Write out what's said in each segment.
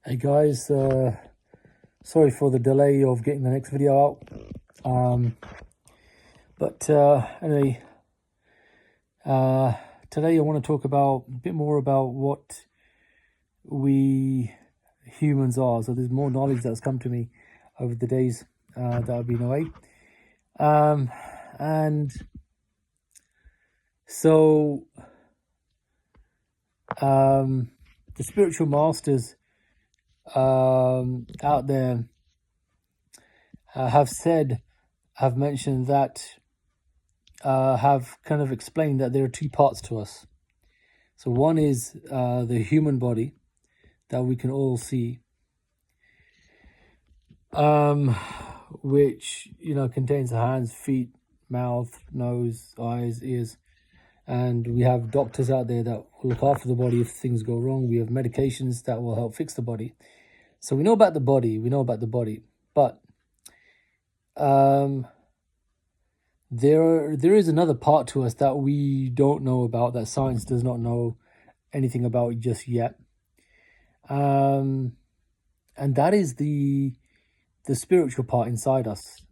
Hey guys, sorry for the delay of getting the next video out. Anyway, today I want to talk about a bit more about what we humans are. So there's more knowledge that's come to me over the days that I've been away. And so the spiritual masters out there have mentioned that have kind of explained that there are two parts to us. So one is the human body that we can all see, which contains the hands, feet, mouth, nose, eyes, ears, and we have doctors out there that will look after the body if things go wrong. We have medications that will help fix the body. So we know about the body. But there is another part to us that we don't know about, that science does not know anything about just yet, and that is the spiritual part inside us.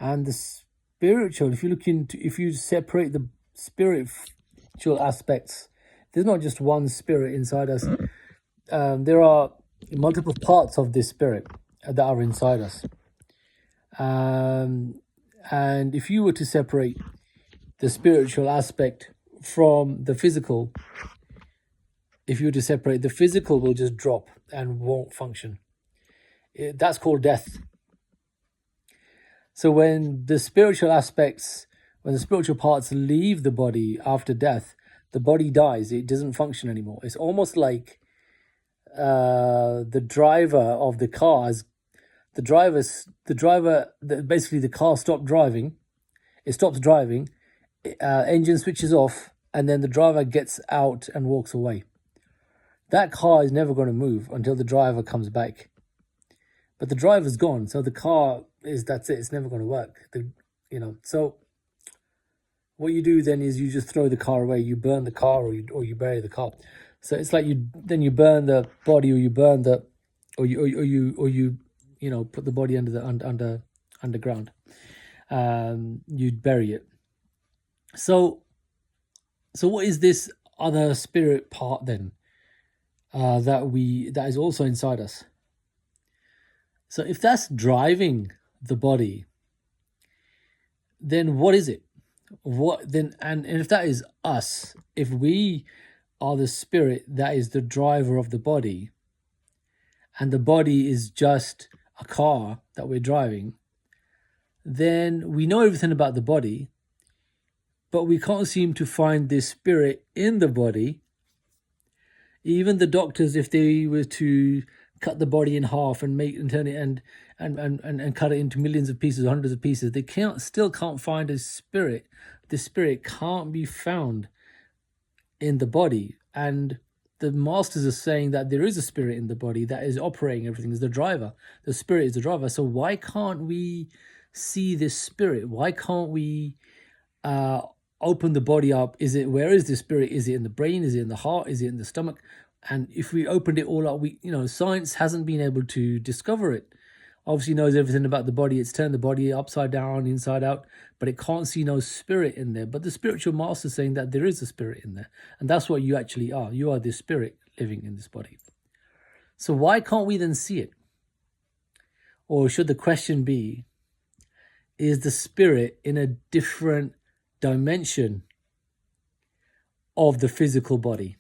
And the spiritual, if you separate the spiritual aspects, there's not just one spirit inside us. There are multiple parts of this spirit that are inside us. And if you were to separate the spiritual aspect from the physical, the physical will just drop and won't function. That's called death. So when the spiritual parts leave the body after death, the body dies. It doesn't function anymore. It's almost like the driver of the car basically the car stopped driving. It stops driving, engine switches off, and then the driver gets out and walks away. That car is never going to move until the driver comes back. But the driver's gone, so the car that's it. It's never going to work. So what you do then is you just throw the car away. You burn the car, or you bury the car. So it's like you burn the body, or you burn or you put the body underground. You'd bury it. So what is this other spirit part then that is also inside us? So if that's driving the body, then what is it? And if that is us, if we are the spirit that is the driver of the body, and the body is just a car that we're driving, then we know everything about the body, but we can't seem to find this spirit in the body. Even the doctors, if they were to cut the body in half and turn it and cut it into millions of pieces, hundreds of pieces, they still can't find a spirit. The spirit can't be found in the body. And the masters are saying that there is a spirit in the body that is operating everything, is the driver. The spirit is the driver. So why can't we see this spirit? Why can't we open the body up? Where is the spirit? Is it in the brain? Is it in the heart? Is it in the stomach? And if we opened it all up, science hasn't been able to discover it. Obviously knows everything about the body. It's turned the body upside down, inside out, but it can't see no spirit in there. But the spiritual master is saying that there is a spirit in there. And that's what you actually are. You are the spirit living in this body. So why can't we then see it? Or should the question be, is the spirit in a different dimension of the physical body?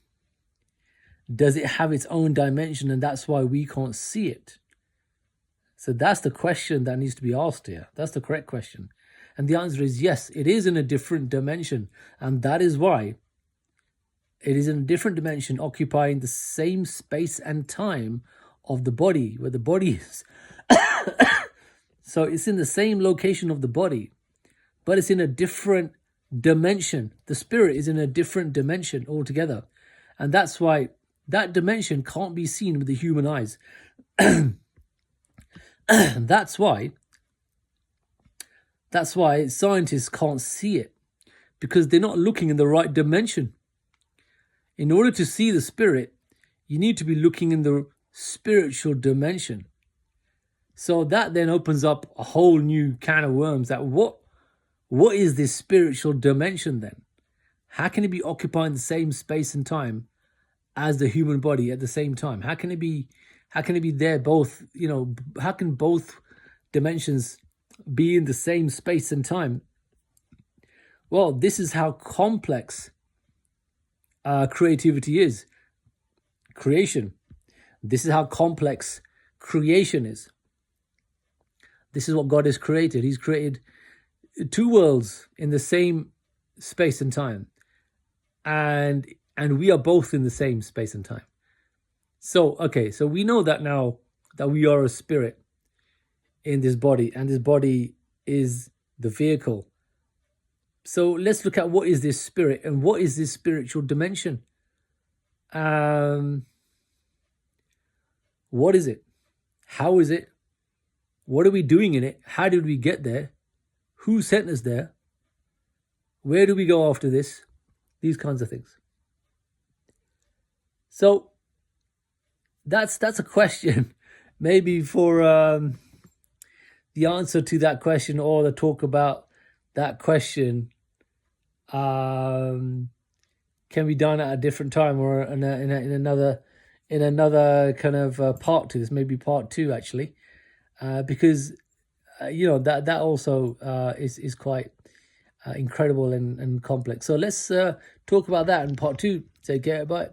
Does it have its own dimension, and that's why we can't see it? So that's the question that needs to be asked here. That's the correct question. And the answer is yes, it is in a different dimension. And that is why it is in a different dimension, occupying the same space and time of the body, where the body is. So it's in the same location of the body, but it's in a different dimension. The spirit is in a different dimension altogether. And that's why that dimension can't be seen with the human eyes. That's why scientists can't see it, because they're not looking in the right dimension. In order to see the spirit, you need to be looking in the spiritual dimension. So that then opens up a whole new can of worms. That what is this spiritual dimension then? How can it be occupying the same space and time as the human body at the same time? How can it be there both, how can both dimensions be in the same space and time? Well, this is how complex creativity is. Creation. This is how complex creation is. This is what God has created. He's created two worlds in the same space and time. And we are both in the same space and time. So, okay, so we know that now, that we are a spirit in this body, and this body is the vehicle. So let's look at what is this spirit and what is this spiritual dimension. What is it? How is it? What are we doing in it? How did we get there? Who sent us there? Where do we go after this? These kinds of things. So that's a question maybe for the answer to that question, or the talk about that question can be done at a different time, or in another kind of part to this, maybe part 2 actually, because that also is quite incredible and complex. So let's talk about that in part 2. Take care, bye.